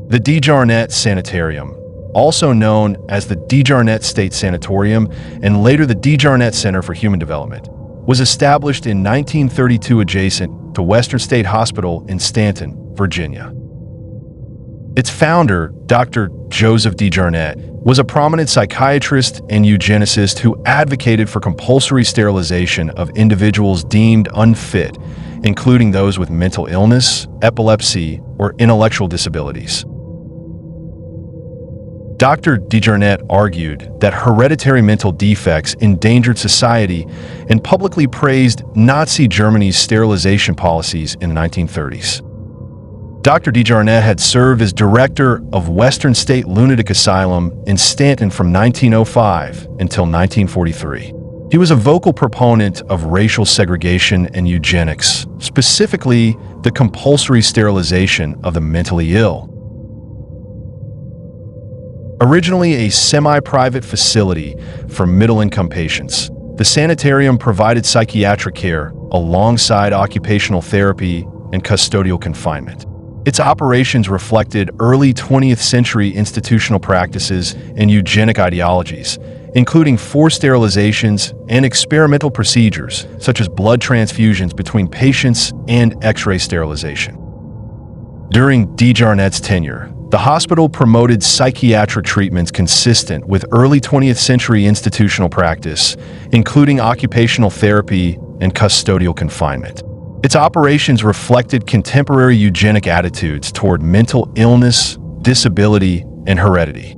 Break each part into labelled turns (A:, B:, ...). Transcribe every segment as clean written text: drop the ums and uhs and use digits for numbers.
A: The Dejarnette Sanitarium, also known as the Dejarnette State Sanatorium and later the Dejarnette Center for Human Development, was established in 1932 adjacent to Western State Hospital in Staunton, Virginia. Its founder, Dr. Joseph Dejarnette, was a prominent psychiatrist and eugenicist who advocated for compulsory sterilization of individuals deemed unfit, including those with mental illness, epilepsy, or intellectual disabilities. Dr. Dejarnette argued that hereditary mental defects endangered society and publicly praised Nazi Germany's sterilization policies in the 1930s. Dr. Dejarnette had served as director of Western State Lunatic Asylum in Staunton from 1905 until 1943. He was a vocal proponent of racial segregation and eugenics, specifically the compulsory sterilization of the mentally ill. Originally a semi-private facility for middle-income patients, the sanitarium provided psychiatric care alongside occupational therapy and custodial confinement. Its operations reflected early 20th century institutional practices and eugenic ideologies, including forced sterilizations and experimental procedures such as blood transfusions between patients and X-ray sterilization. During Dejarnette's tenure, the hospital promoted psychiatric treatments consistent with early 20th century institutional practice, including occupational therapy and custodial confinement. Its operations reflected contemporary eugenic attitudes toward mental illness, disability, and heredity.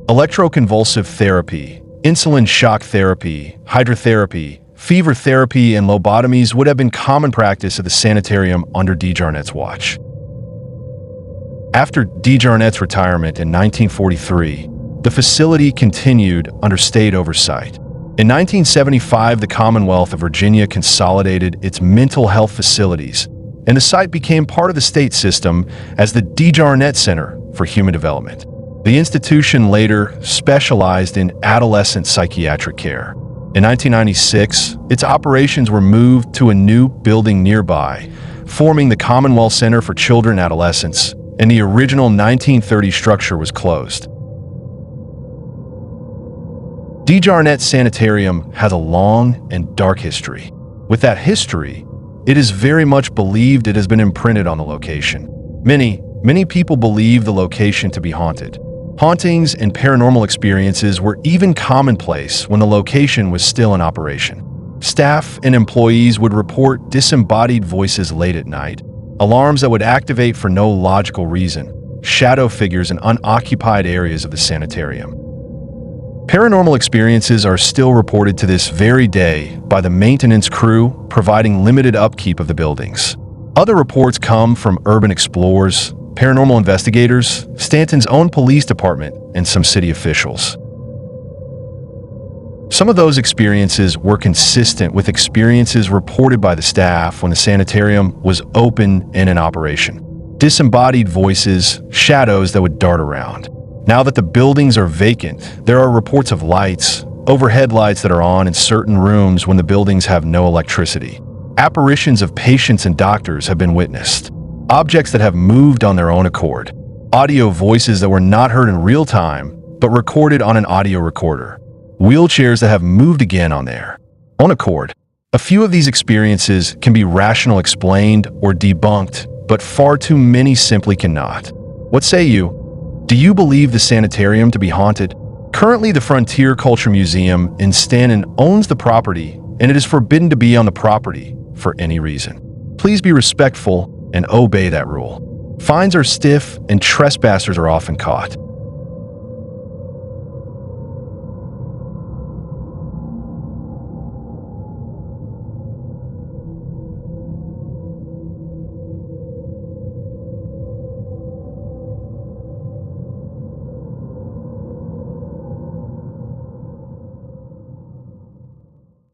A: Electroconvulsive therapy, insulin shock therapy, hydrotherapy, fever therapy, and lobotomies would have been common practice at the sanitarium under Dejarnette's watch. After Dejarnette's retirement in 1943, the facility continued under state oversight. In 1975, the Commonwealth of Virginia consolidated its mental health facilities, and the site became part of the state system as the Dejarnette Center for Human Development. The institution later specialized in adolescent psychiatric care. In 1996, its operations were moved to a new building nearby, forming the Commonwealth Center for Children and Adolescents, and the original 1930 structure was closed. Dejarnette Sanitarium has a long and dark history. With that history, it is very much believed it has been imprinted on the location. Many people believe the location to be haunted. Hauntings and paranormal experiences were even commonplace when the location was still in operation. Staff and employees would report disembodied voices late at night, alarms that would activate for no logical reason, shadow figures in unoccupied areas of the sanitarium. Paranormal experiences are still reported to this very day by the maintenance crew, providing limited upkeep of the buildings. Other reports come from urban explorers, paranormal investigators, Staunton's own police department, and some city officials. Some of those experiences were consistent with experiences reported by the staff when the sanitarium was open and in operation. Disembodied voices, shadows that would dart around. Now that the buildings are vacant, there are reports of lights, overhead lights that are on in certain rooms when the buildings have no electricity. Apparitions of patients and doctors have been witnessed. Objects that have moved on their own accord. Audio voices that were not heard in real time, but recorded on an audio recorder. Wheelchairs that have moved again on their own accord. A few of these experiences can be rationally explained or debunked, but far too many simply cannot. What say you? Do you believe the sanitarium to be haunted? Currently, the Frontier Culture Museum in Staunton owns the property, and it is forbidden to be on the property for any reason. Please be respectful and obey that rule. Fines are stiff and trespassers are often caught.